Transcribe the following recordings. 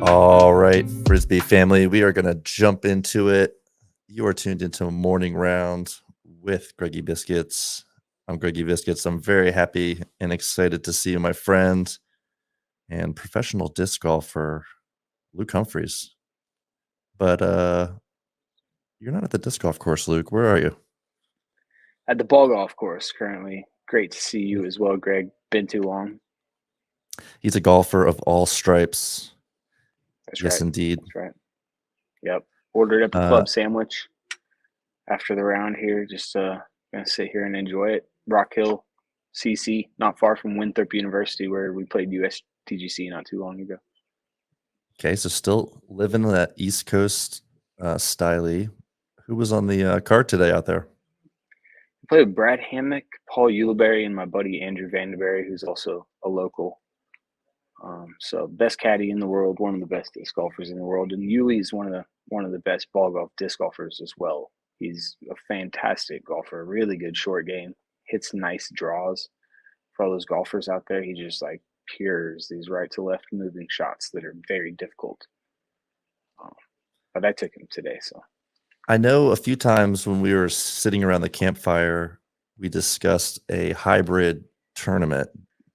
All right, Frisbee family, we are going to jump into it. You are tuned into a morning round with Greggy Biscuits. I'm Greggy Biscuits. I'm very happy and excited to see my friend and professional disc golfer, Luke Humphries. But you're not at the disc golf course, Luke. Where are you? At the ball golf course currently. Great to see you as well, Greg. Been too long. He's a golfer of all stripes. That's Yes, right. indeed. That's right. Yep. Ordered up a club sandwich after the round here. Just gonna sit here and enjoy it. Rock Hill, CC, not far from Winthrop University, where we played USTGC not too long ago. Okay, so still living that East Coast style. Who was on the card today out there? I played with Brad Hammock, Paul Uleberry, and my buddy Andrew Vanderberry, who's also a local. So best caddy in the world, one of the best disc golfers in the world, and Yuli is one of the best ball golf disc golfers as well. He's a fantastic golfer, really good short game, hits nice draws. For all those golfers out there, he just like pures these right to left moving shots that are very difficult. But I took him today, so. I know a few times when we were sitting around the campfire, we discussed a hybrid tournament,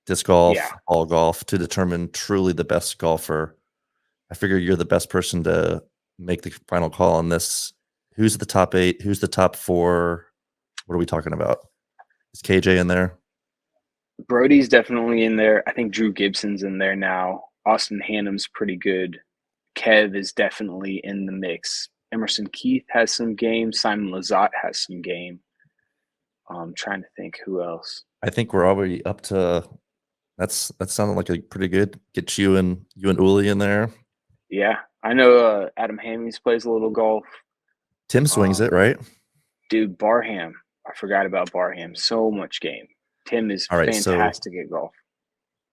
disc golf, ball golf, to determine truly the best golfer. I figure you're the best person to make the final call on this. Who's the top 8? Who's the top 4? What are we talking about? Is KJ in there? Brody's definitely in there. I think Drew Gibson's in there now. Austin Hannum's pretty good. Kev is definitely in the mix. Emerson Keith has some game. Simon Lizotte has some game. I'm trying to think who else. I think we're already up to that sounded like a pretty good. Get you and Uli in there. Yeah. I know Adam Hammies plays a little golf. Tim swings it, right? Dude, Barham. I forgot about Barham. So much game. Tim is fantastic at golf.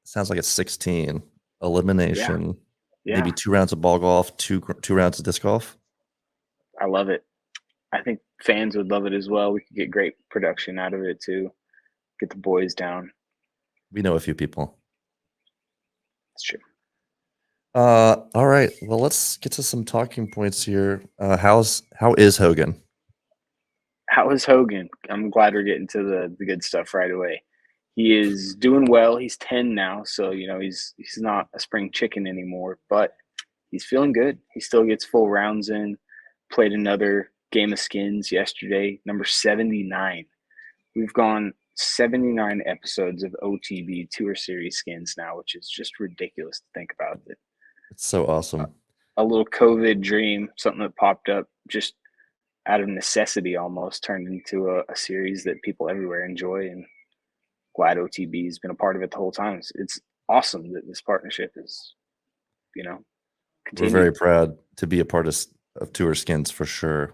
Sounds like it's 16. Elimination. Yeah. Maybe 2 rounds of ball golf, 2 rounds of disc golf. I love it. I think fans would love it as well. We could get great production out of it too. Get the boys down. We know a few people. That's true. All right. Well, let's get to some talking points here. How is Hogan? How is Hogan? I'm glad we're getting to the good stuff right away. He is doing well. He's 10 now, so he's not a spring chicken anymore, but he's feeling good. He still gets full rounds in. Played another game of skins yesterday, number 79. We've gone 79 episodes of OTB Tour Series skins now, which is just ridiculous to think about. It's so awesome. A little COVID dream, something that popped up just out of necessity almost, turned into a series that people everywhere enjoy, and glad OTB has been a part of it the whole time. It's awesome that this partnership is, continuing. We're very proud to be a part of Tour Skins for sure.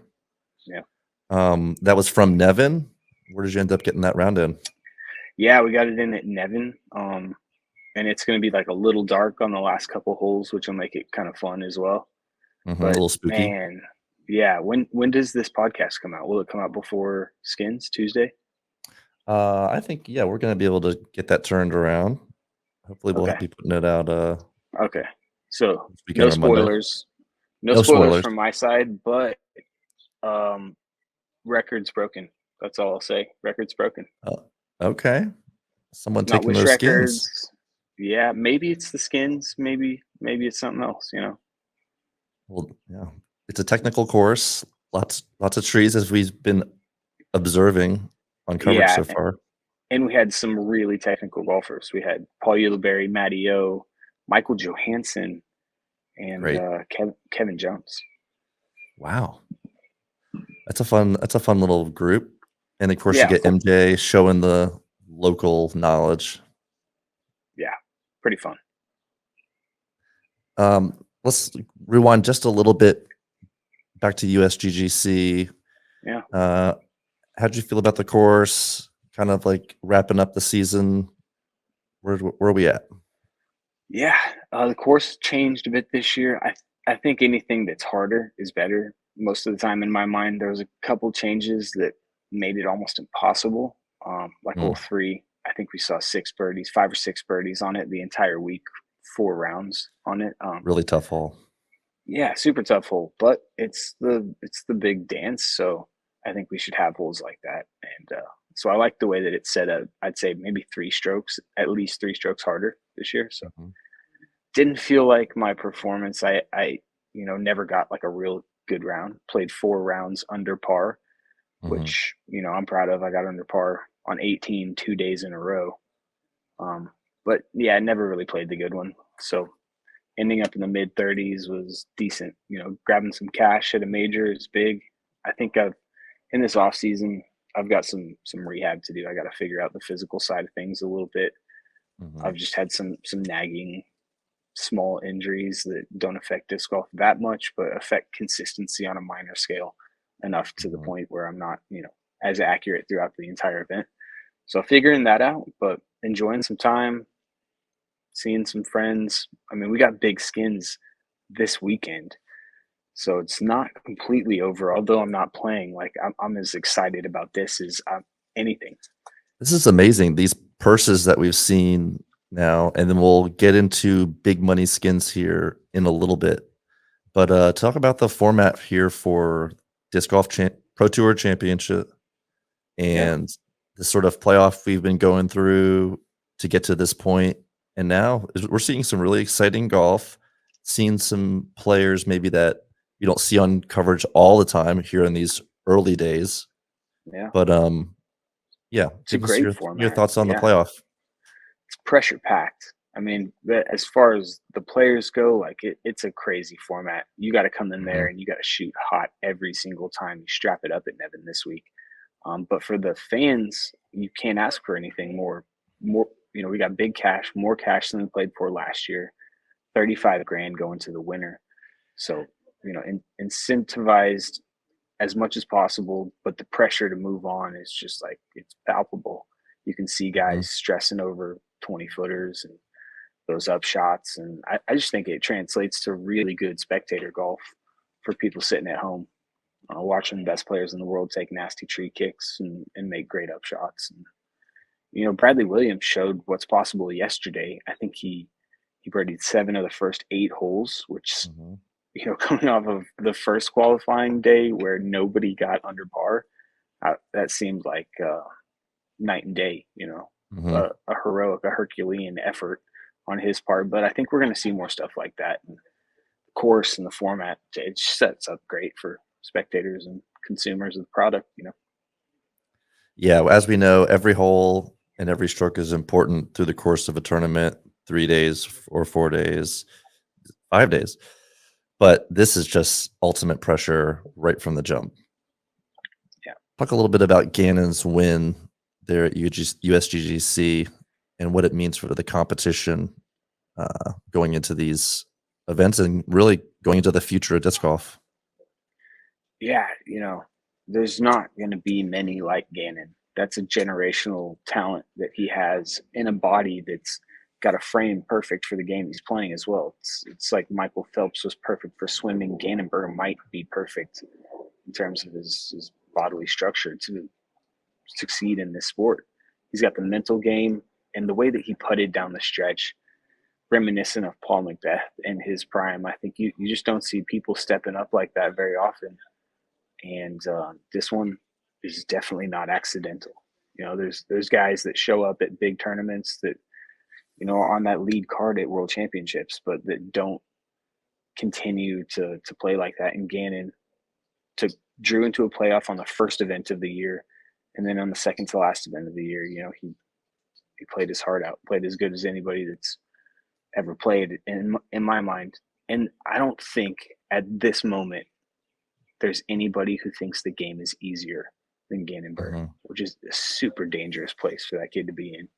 Yeah. That was from Nevin. Where did you end up getting that round in? Yeah, we got it in at Nevin. And it's going to be like a little dark on the last couple holes, which will make it kind of fun as well. But, a little spooky. Man, yeah. When does this podcast come out? Will it come out before Skins Tuesday? I think, yeah, we're going to be able to get that turned around. Hopefully we'll be putting it out. Okay. So no spoilers. No spoilers from my side, but record's broken. That's all I'll say. Record's broken. Okay. Someone taking those skins. Yeah, maybe it's the skins. Maybe it's something else, Well, yeah. It's a technical course. Lots of trees, as we've been observing on coverage so far. And we had some really technical golfers. We had Paul Uleberry, Matty O, Michael Johansson, and Kevin Jones. Wow. That's a fun little group. And of course you get MJ showing the local knowledge. Yeah, pretty fun. Let's rewind just a little bit back to USGGC. Yeah. How'd you feel about the course? Kind of like wrapping up the season. Where are we at? Yeah, the course changed a bit this year. I think anything that's harder is better. Most of the time in my mind, there was a couple changes that made it almost impossible. Like hole 3, I think we saw 5 or 6 birdies on it the entire week 4 rounds on it. Really tough hole. Yeah, super tough hole, but it's the big dance, so I think we should have holes like that, and so I like the way that it's set up. I'd say maybe 3 strokes, at least 3 strokes harder this year, so Mhm. didn't feel like my performance. I never got like a real good round. Played 4 rounds under par, Mhm. which, I'm proud of. I got under par on 18 2 days in a row. Um, but yeah, I never really played the good one. So ending up in the mid 30s was decent. Grabbing some cash at a major is big. I think I've in this off season I've got some rehab to do. I got to figure out the physical side of things a little bit. Mhm. I've just had some nagging small injuries that don't affect disc golf that much, but affect consistency on a minor scale enough to the Mhm. point where I'm not, as accurate throughout the entire event. So figuring that out, but enjoying some time, seeing some friends. I mean, we got big skins this weekend. So it's not completely over, although I'm not playing. Like I'm as excited about this as anything. This is amazing. These purses that we've seen now, and then we'll get into big money skins here in a little bit. But talk about the format here for Disc Golf Pro Tour Championship Yeah, and the sort of playoff we've been going through to get to this point. And now we're seeing some really exciting golf, seeing some players maybe that you don't see on coverage all the time here in these early days. yeah, But yeah, it's a give us great your format. thoughts on the Yeah, playoff. it's pressure packed. I mean, as far as the players go, like it's a crazy format. You got to come in there Mhm. and you got to shoot hot every single time you strap it up at Nevin this week. But for the fans, you can't ask for anything more. We got big cash, more cash than we played for last year. 35 grand going to the winner. So, incentivized as much as possible, but the pressure to move on is just like it's palpable. You can see Mhm. guys stressing over 20 footers and those up shots. And I just think it translates to really good spectator golf for people sitting at home, watching the best players in the world take nasty tree kicks and make great up shots. And, Bradley Williams showed what's possible yesterday. I think he birdied 7 of the first 8 holes, which, Mhm. coming off of the first qualifying day where nobody got under par, that seemed like night and day, Mhm. a heroic, a Herculean effort on his part. But I think we're going to see more stuff like that. And the course and the format, it sets up great for spectators and consumers of the product. Yeah, as we know, every hole and every stroke is important through the course of a tournament, 3 days or 4 days, 5 days. But this is just ultimate pressure right from the jump. Yeah. Talk a little bit about Gannon's win there at USGGC and what it means for the competition, going into these events and really going into the future of disc golf. Yeah. There's not going to be many like Gannon. That's a generational talent that he has in a body that's got a frame perfect for the game he's playing as well. It's like Michael Phelps was perfect for swimming. Gannon Burr might be perfect in terms of his bodily structure to succeed in this sport. He's got the mental game and the way that he putted down the stretch, reminiscent of Paul Macbeth in his prime. I think you just don't see people stepping up like that very often. And this one is definitely not accidental. There's guys that show up at big tournaments that are on that lead card at World Championships, but that don't continue to play like that. And Gannon drew into a playoff on the first event of the year, and then on the second to last event of the year, he played his heart out, played as good as anybody that's ever played in my mind. And I don't think at this moment there's anybody who thinks the game is easier than Gannonburg, Mhm. which is a super dangerous place for that kid to be in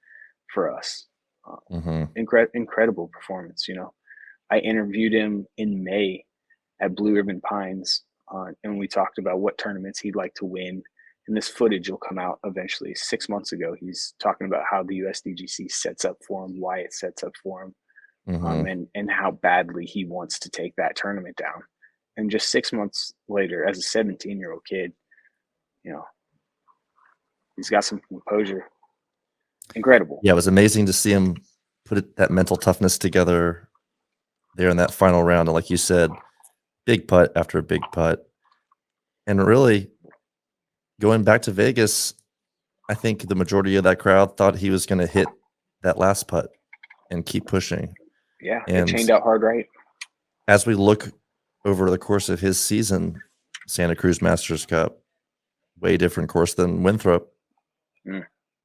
for us. Um, Mhm. Incredible performance. I interviewed him in May at Blue Ribbon Pines, and we talked about what tournaments he'd like to win. And this footage will come out eventually. 6 months ago, he's talking about how the USDGC sets up for him, why it sets up for him, Mhm. and how badly he wants to take that tournament down. And just 6 months later, as a 17-year-old kid, you know, he's got some composure. Incredible. Yeah, it was amazing to see him that mental toughness together there in that final round. And like you said, big putt after big putt. And really, going back to Vegas, I think the majority of that crowd thought he was going to hit that last putt and keep pushing. Yeah, it And chained out hard right. as we look over the course of his season, Santa Cruz Masters Cup, way different course than Winthrop.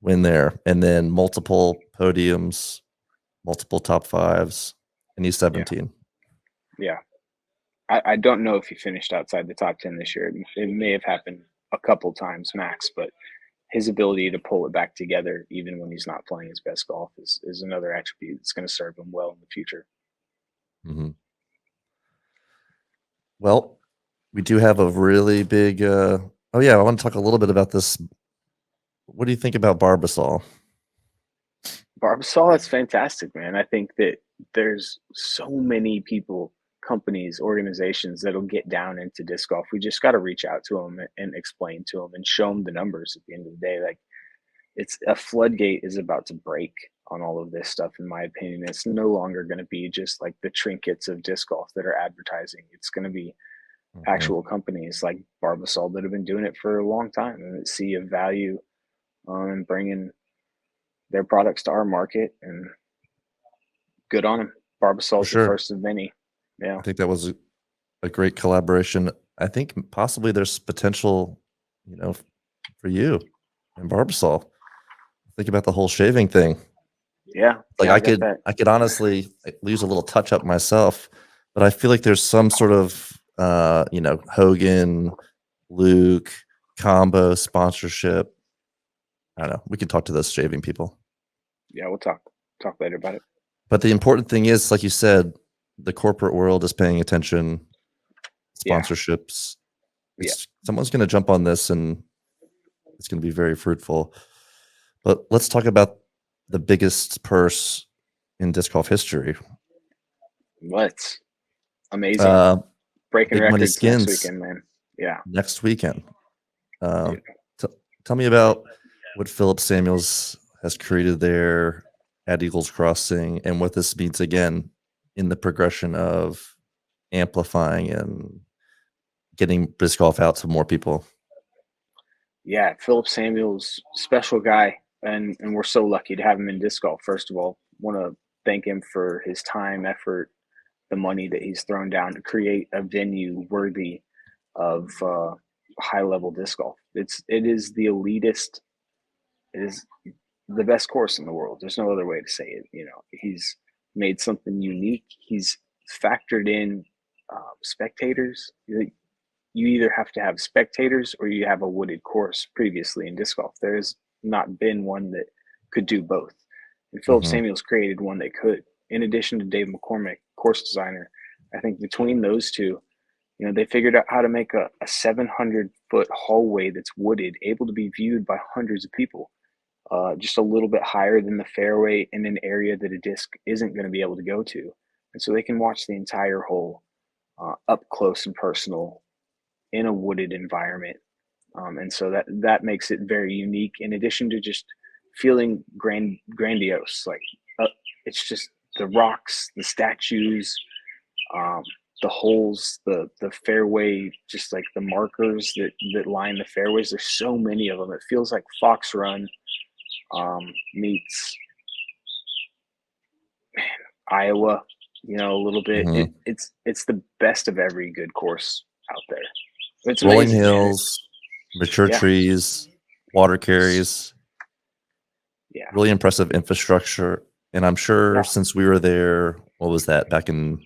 Win there, and then multiple podiums, multiple top fives, and he's 17. Yeah. I don't know if he finished outside the top 10 this year. It may have happened a couple times max, but his ability to pull it back together, even when he's not playing his best golf, is another attribute that's going to serve him well in the future. Mm-hmm. Well, we do have a really big. I want to talk a little bit about this. What do you think about Barbasol? Barbasol is fantastic, man. I think that there's so many people, companies, organizations that'll get down into disc golf. We just got to reach out to them and explain to them and show them the numbers at the end of the day. Like, it's a floodgate is about to break on all of this stuff, in my opinion. It's no longer going to be just like the trinkets of disc golf that are advertising. It's going to be actual companies like Barbasol that have been doing it for a long time and that see a value in bringing their products to our market, and good on them. Barbasol's the first of many. Yeah, I think that was a great collaboration. I think possibly there's potential, for you and Barbasol. Think about the whole shaving thing. Yeah, like I could honestly use a little touch up myself, but I feel like there's some sort of Hogan, Luke combo sponsorship. I don't know. We can talk to those shaving people. Yeah, we'll talk later about it. But the important thing is, like you said, the corporate world is paying attention. Sponsorships. Someone's going to jump on this, and it's going to be very fruitful. But let's talk about the biggest purse in disc golf history. Let's. Amazing. Breaking Big Money records Skins next weekend, man. Yeah. Next weekend. Tell me about what Philip Samuels has created there at Eagles Crossing and what this means again in the progression of amplifying and getting disc golf out to more people. Yeah, Philip Samuels, special guy, and we're so lucky to have him in disc golf. First of all, want to thank him for his time, effort, the money that he's thrown down to create a venue worthy of high level disc golf. It is the elitist. It is the best course in the world. There's no other way to say it. He's made something unique. He's factored in spectators. You either have to have spectators or you have a wooded course previously in disc golf. There has not been one that could do both. And Philip Samuels created one that could. In addition to Dave McCormick, course designer, I think between those two, they figured out how to make a 700-foot hallway that's wooded, able to be viewed by hundreds of people, just a little bit higher than the fairway in an area that a disc isn't going to be able to go to. And so they can watch the entire hole up close and personal in a wooded environment. And so that makes it very unique, in addition to just feeling grandiose. Like it's just the rocks, the statues, the holes, the fairway, just like the markers that line the fairways. There's so many of them. It feels like Fox Run meets Iowa, a little bit. It's the best of every good course out there. It's rolling amazing, hills, mature trees, water carries. Yeah. Really impressive infrastructure. And I'm sure since we were there, what was that, back in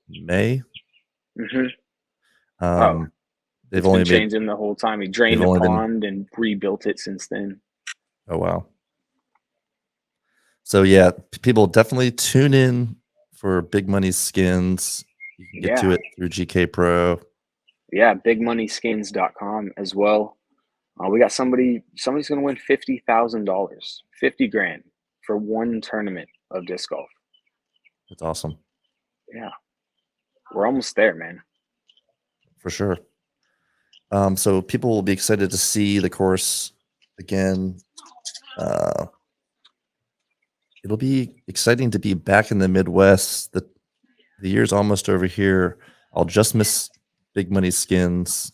May? They've only been changing the whole time. He drained the pond and rebuilt it since then. Oh, wow. So, yeah, people definitely tune in for Big Money Skins. You can get to it through GKPRO. Yeah, bigmoneyskins.com as well. We got somebody's going to win $50,000, $50,000 for one tournament of disc golf. That's awesome. Yeah. We're almost there, man. For sure. So people will be excited to see the course again. it'll be exciting to be back in the Midwest. The year's almost over here. I'll just miss Big Money Skins,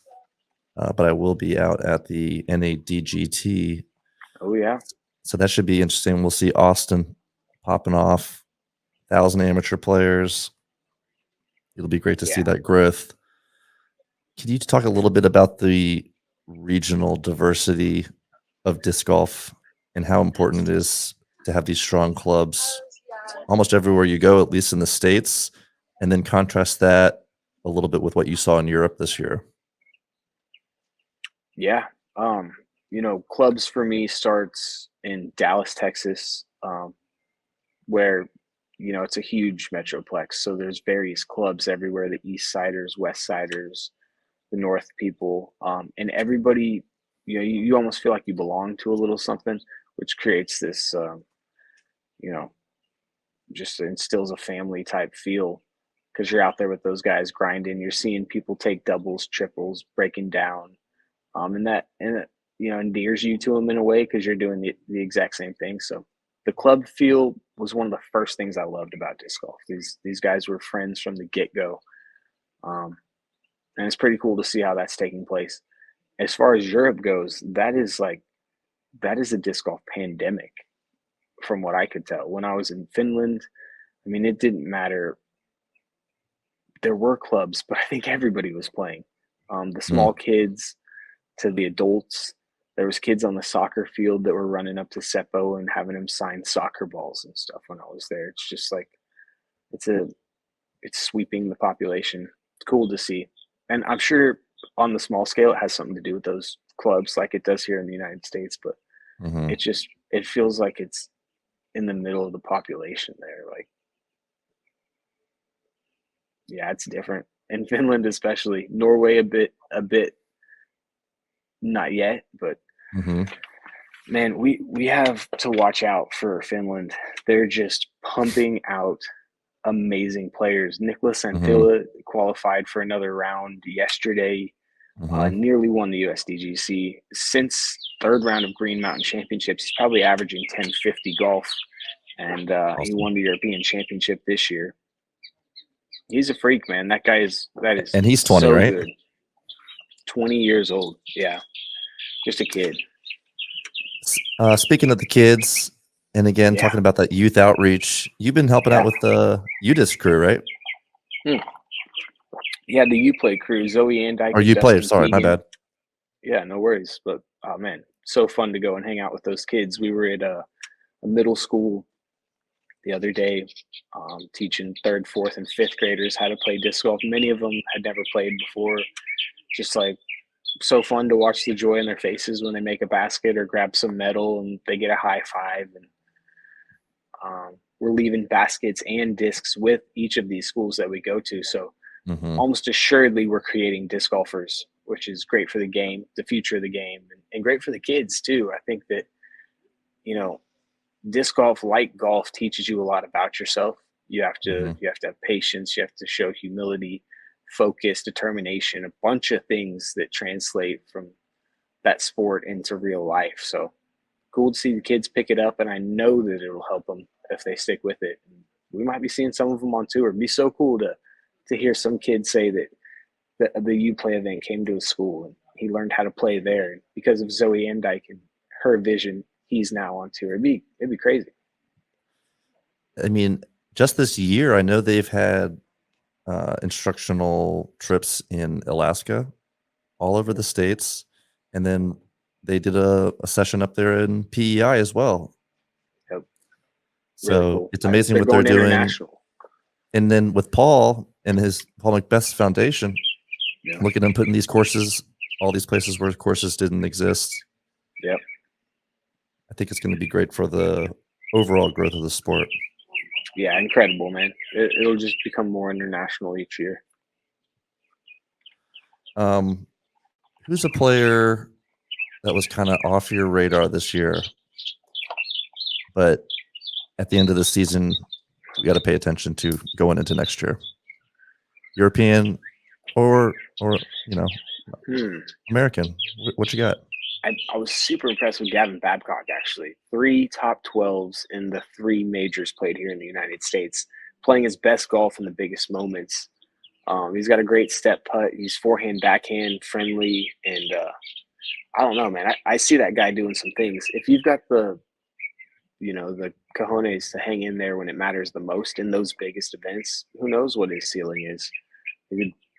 but I will be out at the NADGT. Oh yeah. So that should be interesting. We'll see Austin popping off, 1,000 amateur players. It'll be great to see that growth. Can you talk a little bit about the regional diversity of disc golf and how important it is to have these strong clubs almost everywhere you go, at least in the States, and then contrast that a little bit with what you saw in Europe this year? Yeah. You know, clubs for me starts in Dallas, Texas, where, you know, it's a huge metroplex. So there's various clubs everywhere, the East Siders, West Siders, the North people, and everybody, you know, you almost feel like you belong to a little something, which creates this, you know, just instills a family type feel because you're out there with those guys grinding. You're seeing people take doubles, triples, breaking down, and you know, endears you to them in a way because you're doing the exact same thing. So the club feel was one of the first things I loved about disc golf. These guys were friends from the get go, and it's pretty cool to see how that's taking place. As far as Europe goes, that is a disc golf pandemic, from what I could tell. When I was in Finland, I mean, it didn't matter. There were clubs, but I think everybody was playing. The small kids to the adults. There was kids on the soccer field that were running up to Seppo and having him sign soccer balls and stuff when I was there. It's just like it's sweeping the population. It's cool to see. And I'm sure on the small scale it has something to do with those clubs like it does here in the United States, but it feels like it's in the middle of the population there. Like, yeah, it's different. In Finland especially. Norway a bit not yet, but man, we have to watch out for Finland. They're just pumping out amazing players. Nicholas Antila qualified for another round yesterday. Nearly won the USDGC. Since third round of Green Mountain Championships, he's probably averaging 1050 golf, and he won the European Championship this year. He's a freak, man. That is and he's 20, so right? good. 20 years old. Yeah, just a kid. Speaking of the kids, and again, talking about that youth outreach, you've been helping out with the UDisc crew, right? Yeah, the uPlay crew, Zoe and Dyke. Or uPlay, sorry, my bad. Yeah, no worries. But, oh, man, so fun to go and hang out with those kids. We were at a middle school the other day teaching third, fourth, and fifth graders how to play disc golf. Many of them had never played before. Just like so fun to watch the joy in their faces when they make a basket or grab some metal and they get a high five. And we're leaving baskets and discs with each of these schools that we go to. So almost assuredly we're creating disc golfers, which is great for the game, the future of the game, and great for the kids too. I think that, you know, disc golf, like golf, teaches you a lot about yourself. You have to have patience. You have to show humility, focus, determination, a bunch of things that translate from that sport into real life. So cool to see the kids pick it up, and I know that it'll help them if they stick with it. We might be seeing some of them on tour. It'd be so cool to hear some kid say that the uPlay event came to his school and he learned how to play there. And because of Zoe Endyke and her vision, he's now on tour. It'd be crazy. I mean, just this year, I know they've had instructional trips in Alaska, all over the States, and then they did a session up there in PEI as well. Yep. So really cool. It's amazing what they're doing. And then with Paul and his Paul Macbeth's foundation, look at them putting these courses, all these places where courses didn't exist. Yep. I think it's going to be great for the overall growth of the sport. Yeah, incredible, man. It'll just become more international each year. Who's a player that was kind of off your radar this year, but at the end of the season, we got to pay attention to going into next year? European or you know, American. What you got? I was super impressed with Gavin Babcock, actually. 3 top 12s in the 3 majors played here in the United States, playing his best golf in the biggest moments. He's got a great step putt. He's forehand, backhand friendly, and I don't know, man. I see that guy doing some things. If you've got the cojones to hang in there when it matters the most in those biggest events, who knows what his ceiling is?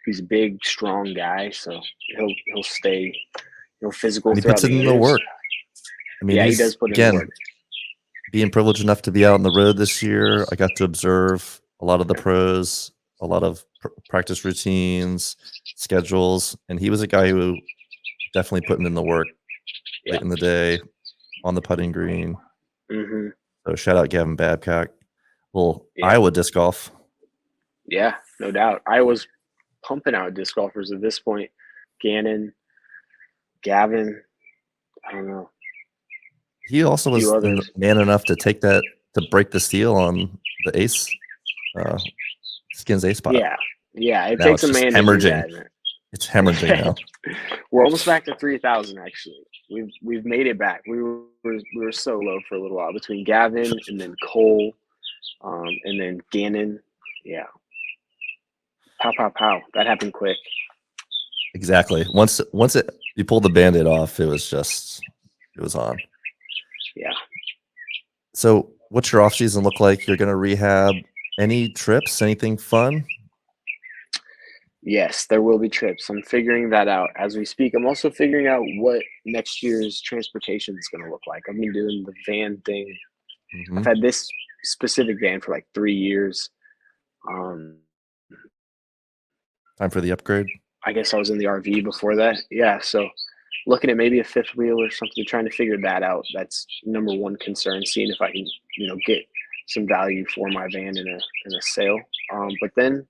He's a big, strong guy, so he'll stay physical And he throughout puts the in the years. work. I mean, Yeah, he he's does put in the again work. being privileged enough to be out on the road this year. I got to observe a lot of the pros, a lot of practice routines, schedules, and he was a guy who definitely putting in the work Yeah. late in the day on the putting green. Mm-hmm. So shout out Gavin Babcock. Well, Yeah. Iowa disc golf. Yeah, no doubt. I was pumping out disc golfers at this point. Gannon, Gavin, I don't know. He also was few others. man enough to take that to break the seal on the ace, skins ace spot. Yeah. It Now takes it's a just man to do hemorrhaging. that, man. It's hemorrhaging now. We're almost back to 3,000. Actually, we've made it back. We were so low for a little while between Gavin and then Cole, and then Gannon. Yeah, pow pow pow. That happened quick. Exactly. Once you pulled the Band-Aid off, it was on. Yeah. So what's your off season look like? You're gonna rehab. Any trips? Anything fun? Yes, there will be trips. I'm figuring that out as we speak. I'm also figuring out what next year's transportation is going to look like. I've been doing the van thing. Mm-hmm. I've had this specific van for like 3 years. Time for the upgrade. I guess I was in the RV before that. Yeah, so looking at maybe a fifth wheel or something, trying to figure that out. That's number one concern, seeing if I can, get some value for my van in a sale. But then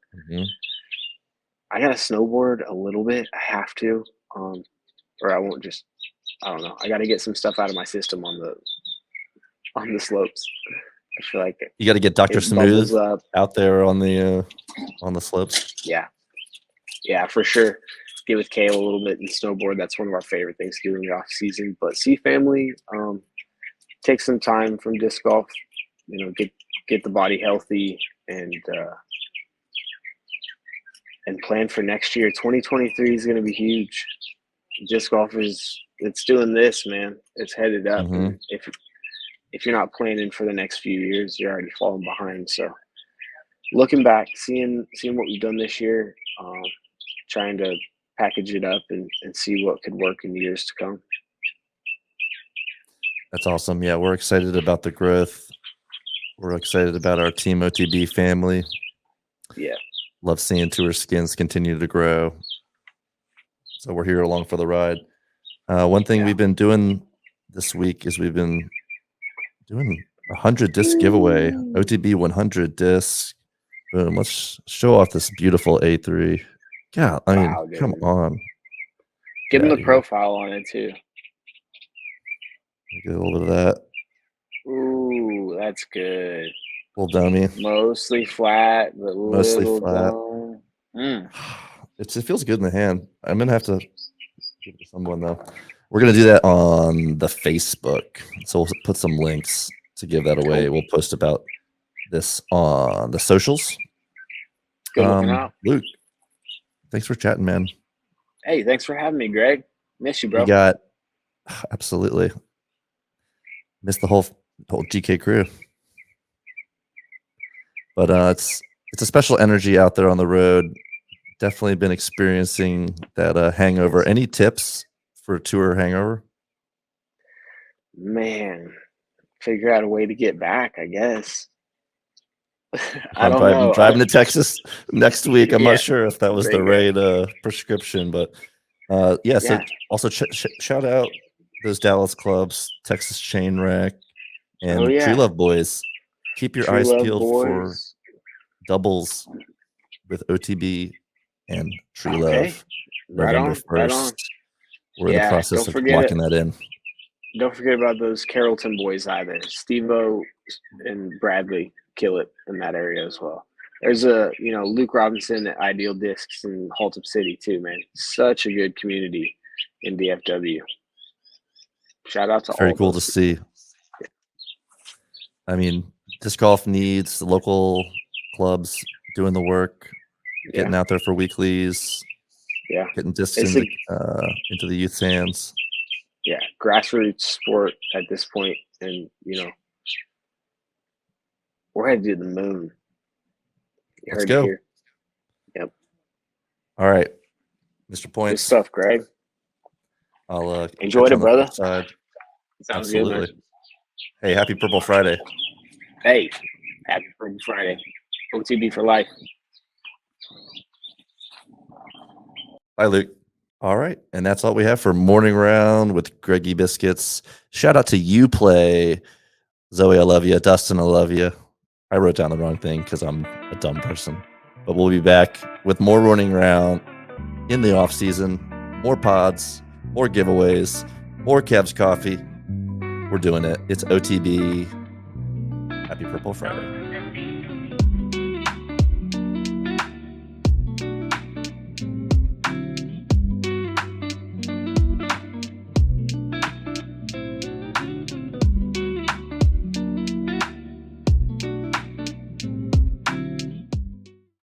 I got to snowboard a little bit. I have to, or I won't just. I don't know. I got to get some stuff out of my system on the slopes. I feel like you got to get Dr. it Smooth bubbles up out there on the slopes. Yeah, for sure. Get with Kale a little bit and snowboard. That's one of our favorite things to do in the off season. But see family, take some time from disc golf. Get the body healthy and plan for next year. 2023 is going to be huge. Disc golf it's doing this, man. It's headed up. Mm-hmm. And if you're not planning for the next few years, you're already falling behind. So looking back, seeing what we've done this year, trying to package it up and see what could work in the years to come. That's awesome. Yeah, we're excited about the growth. We're excited about our Team OTB family. Yeah. Love seeing Tour Skins continue to grow. So we're here along for the ride. One thing we've been doing this week is we've been doing 100 disc giveaway, OTB 100 disc. Boom. Let's show off this beautiful A3. Yeah, I mean, come on. Give them the profile on it too. Get a little bit of that. Ooh, that's good. Little dummy. Mostly flat, but mostly flat. It feels good in the hand. I'm gonna have to give it to someone though. We're gonna do that on the Facebook, so we'll put some links to give that away. We'll post about this on the socials. Good looking out. Luke, thanks for chatting, man. Hey, thanks for having me, Greg. Miss you, bro. You got absolutely missed the whole GK crew, but it's a special energy out there on the road. Definitely been experiencing that hangover. Any tips for tour hangover? Man, figure out a way to get back, I guess. I'm driving to Texas next week. I'm not sure if that was the right prescription, but So also shout out those Dallas clubs, Texas Chainwreck, and Tree Love Boys. Keep your eyes peeled for doubles with OTB and Tree Love. November 1st. Right on. We're in the process of locking that in. Don't forget about those Carrollton boys either. Steve-O and Bradley kill it in that area as well. There's Luke Robinson at Ideal Discs in Haltom City too, man. Such a good community in DFW. Shout out to Very all cool to those see. I mean, disc golf needs the local clubs doing the work, getting out there for weeklies, getting discs It's into the youth's hands. Yeah, grassroots sport at this point, and we're headed to the moon. You Let's heard go. it here. Yep. All right, Mr. Points. Good stuff, Greg. I'll enjoyed it, brother. Side. Sounds Absolutely. good, man. Hey, happy Purple Friday. Hey, happy Purple Friday. OTB for life. Bye, Luke. All right, and that's all we have for Morning Round with Greggy Biscuits. Shout out to uPlay. Zoe, I love you. Dustin, I love you. I wrote down the wrong thing because I'm a dumb person. But we'll be back with more Morning Round in the off season, more pods, more giveaways, more Cavs coffee. We're doing it. It's OTB. Happy Purple Friday.